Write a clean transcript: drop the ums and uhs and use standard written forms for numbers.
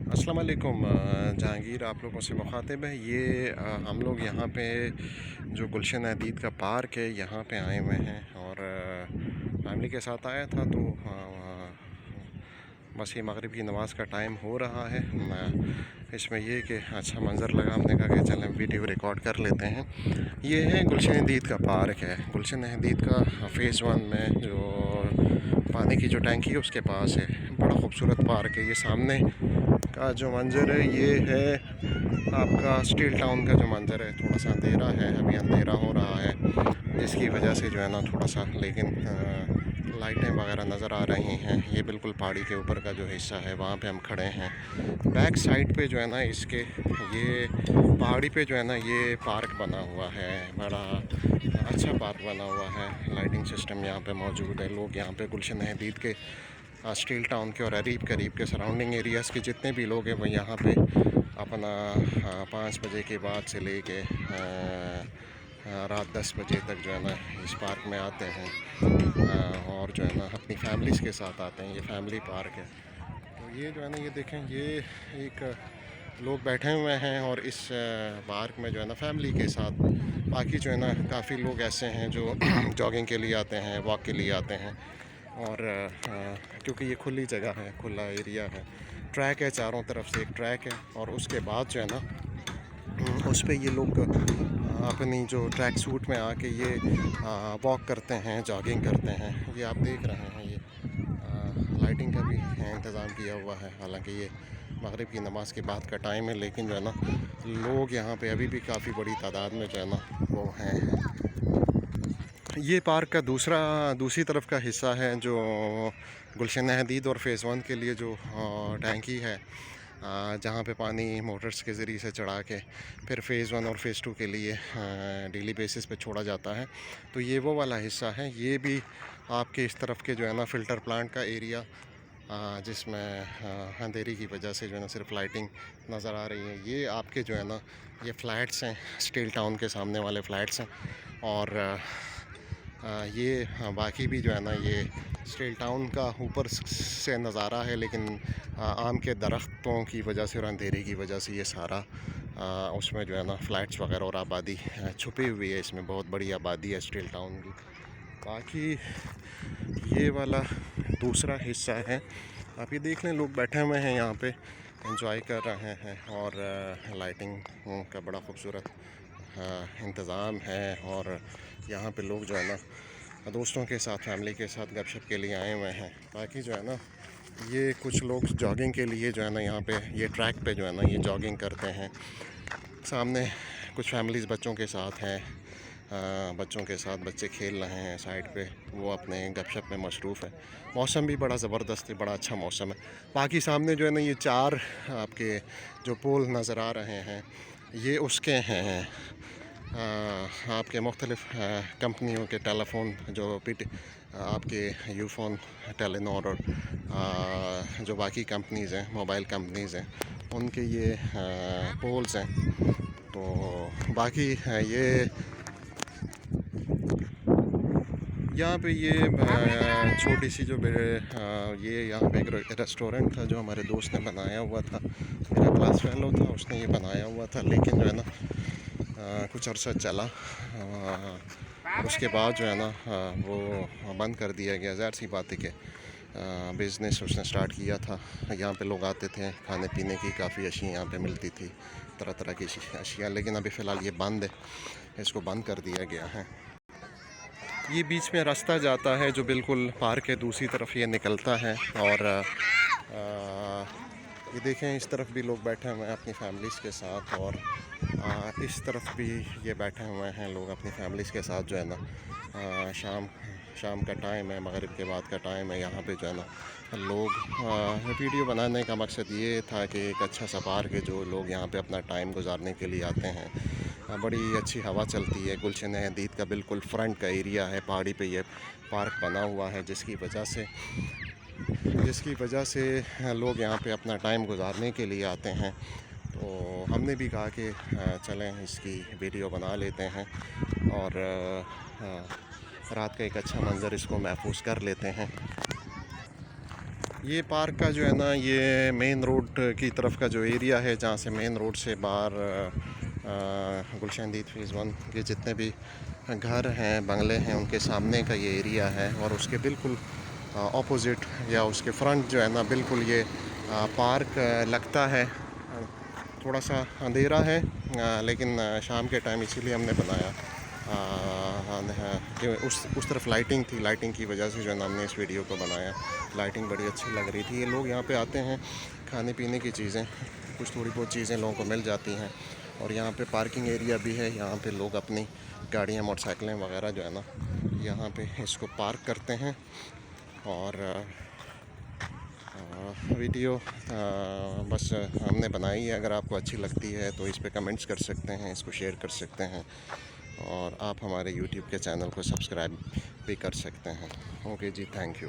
अस्सलाम वालेकुम। जहांगीर आप लोगों से मुखातिब है। ये हम लोग यहाँ पे जो गुलशन हदीद का पार्क है यहाँ पे आए हुए हैं और फैमिली के साथ आया था। तो बस ये मगरिब की नमाज़ का टाइम हो रहा है। इसमें ये कि अच्छा मंज़र लगा, हमने कहा कि चलें वीडियो रिकॉर्ड कर लेते हैं। ये है गुलशन हदीद का पार्क है। गुलशन हदीद का फ़ेज़ 1 में जो पानी की जो टैंकी है उसके पास है। बड़ा खूबसूरत पार्क है। ये सामने का जो मंज़र है ये है आपका स्टील टाउन का जो मंज़र है। थोड़ा सा अंधेरा है, अभी अंधेरा हो रहा है जिसकी वजह से जो है ना थोड़ा सा, लेकिन लाइटें वगैरह नज़र आ रही हैं। ये बिल्कुल पहाड़ी के ऊपर का जो हिस्सा है वहाँ पे हम खड़े हैं। बैक साइड पे जो है ना इसके, ये पहाड़ी पे जो है ना ये पार्क बना हुआ है। बड़ा अच्छा पार्क बना हुआ है। लाइटिंग सिस्टम यहाँ पे मौजूद है। लोग यहाँ पे गुलशन हदीद के स्टील टाउन के और करीब करीब के सराउंडिंग एरियाज़ के जितने भी लोग हैं वो यहाँ पे अपना 5 बजे के बाद से लेके रात 10 बजे तक जो है ना इस पार्क में आते हैं और जो है ना अपनी फैमिलीज़ के साथ आते हैं। ये फैमिली पार्क है। तो ये जो है ना, ये देखें, ये एक लोग बैठे हुए हैं और इस पार्क में जो है ना फैमिली के साथ, बाकी जो है ना काफ़ी लोग ऐसे हैं जो जॉगिंग के लिए आते हैं, वॉक के लिए आते हैं। और क्योंकि ये खुली जगह है, खुला एरिया है, ट्रैक है, चारों तरफ से एक ट्रैक है और उसके बाद जो है ना उस पे ये लोग अपनी जो ट्रैक सूट में आके ये वॉक करते हैं, जॉगिंग करते हैं। ये आप देख रहे हैं, ये लाइटिंग का भी इंतज़ाम किया हुआ है। हालांकि ये मगरिब की नमाज़ के बाद का टाइम है, लेकिन जो है ना लोग यहाँ पे अभी भी काफ़ी बड़ी तादाद में जो है ना वो हैं। ये पार्क का दूसरी तरफ का हिस्सा है जो गुलशन हदीद और फ़ेज़ 1 के लिए जो टैंकी है, जहाँ पे पानी मोटर्स के ज़रिए से चढ़ा के फिर फ़ेज़ 1 और फ़ेज़ 2 के लिए डेली बेसिस पे छोड़ा जाता है। तो ये वो वाला हिस्सा है। ये भी आपके इस तरफ के जो है ना फ़िल्टर प्लांट का एरिया, जिसमें अंधेरी की वजह से जो है ना सिर्फ लाइटिंग नज़र आ रही है। ये आपके जो है ना ये फ्लैट्स हैं, स्टील टाउन के सामने वाले फ्लैट्स हैं। और ये बाकी भी जो है ना ये स्टील टाउन का ऊपर से नज़ारा है, लेकिन आम के दरख्तों की वजह से और अंधेरे की वजह से ये सारा उसमें जो है ना फ्लैट्स वगैरह और आबादी छुपी हुई है। इसमें बहुत बड़ी आबादी है स्टील टाउन की। बाकी ये वाला दूसरा हिस्सा है, आप ये देख लें, लोग बैठे हुए हैं यहाँ पे, एंजॉय कर रहे हैं और लाइटिंग का बड़ा खूबसूरत इंतज़ाम है। और यहाँ पे लोग जो है ना दोस्तों के साथ, फैमिली के साथ गपशप के लिए आए हुए हैं। बाकी जो है ना ये कुछ लोग जॉगिंग के लिए जो है ना यहाँ पे ये ट्रैक पे जो है ना ये जॉगिंग करते हैं। सामने कुछ फैमिलीज़ बच्चों के साथ हैं, बच्चों के साथ बच्चे खेल रहे हैं साइड पे, वो अपने गपशप में मसरूफ़ है। मौसम भी बड़ा ज़बरदस्त है, बड़ा अच्छा मौसम है। बाकी सामने जो है ना ये 4 आपके जो पोल नज़र आ रहे हैं ये उसके हैं आपके मुख्तलिफ़ कंपनियों के टेलीफोन, जो आपके यूफ़ोन, टेलीनॉर और जो बाकी कंपनीज़ हैं, मोबाइल कंपनीज़ हैं, उनके ये पोल्स हैं। तो बाकी ये यहाँ पे ये छोटी सी जो ये यहाँ पे एक रेस्टोरेंट था जो हमारे दोस्त ने बनाया हुआ था। मेरा क्लास फेलो था, उसने ये बनाया हुआ था, लेकिन जो है ना कुछ अरसा चला, उसके बाद जो है ना वो बंद कर दिया गया। ज़ाहिर सी बात है कि बिज़नेस उसने स्टार्ट किया था। यहाँ पे लोग आते थे, खाने पीने की काफ़ी अशिया यहाँ पे मिलती थी, तरह तरह की अशिया, लेकिन अभी फ़िलहाल ये बंद है, इसको बंद कर दिया गया है। ये बीच में रास्ता जाता है जो बिल्कुल पार्क के दूसरी तरफ ये निकलता है। और ये देखें, इस तरफ भी लोग बैठे हुए हैं अपनी फैमिलीज़ के साथ, और इस तरफ भी ये बैठे हुए हैं लोग अपनी फैमिलीज़ के साथ। जो है ना शाम का टाइम है, मगरिब के बाद का टाइम है। यहाँ पे जो है ना लोग वीडियो बनाने का मकसद ये था कि एक अच्छा सा पार्क है जो लोग यहाँ पे अपना टाइम गुजारने के लिए आते हैं। बड़ी अच्छी हवा चलती है। गुलशन हदीद का बिल्कुल फ्रंट का एरिया है, पहाड़ी पे ये पार्क बना हुआ है, जिसकी वजह से लोग यहाँ पे अपना टाइम गुजारने के लिए आते हैं। तो हमने भी कहा कि चलें इसकी वीडियो बना लेते हैं और रात का एक अच्छा मंज़र इसको महफूज कर लेते हैं। ये पार्क का जो है ना, ये मेन रोड की तरफ का जो एरिया है, जहाँ से मेन रोड से बाहर गुलशनदीद फेज़ 1 के जितने भी घर हैं, बंगले हैं, उनके सामने का ये एरिया है। और उसके बिल्कुल ऑपोजिट या उसके फ्रंट जो है ना, बिल्कुल ये पार्क लगता है। थोड़ा सा अंधेरा है, लेकिन शाम के टाइम इसीलिए हमने बनाया। कि उस तरफ लाइटिंग थी, लाइटिंग की वजह से जो है ना हमने इस वीडियो को बनाया। लाइटिंग बड़ी अच्छी लग रही थी। ये लोग यहाँ पे आते हैं, खाने पीने की चीज़ें, कुछ थोड़ी बहुत चीज़ें लोगों को मिल जाती हैं। और यहाँ पे पार्किंग एरिया भी है, यहाँ पे लोग अपनी गाड़ियाँ, मोटरसाइकिलें वगैरह जो है ना यहाँ पे इसको पार्क करते हैं। और वीडियो बस हमने बनाई है। अगर आपको अच्छी लगती है तो इस पे कमेंट्स कर सकते हैं, इसको शेयर कर सकते हैं, और आप हमारे YouTube के चैनल को सब्सक्राइब भी कर सकते हैं। Okay ji, thank you.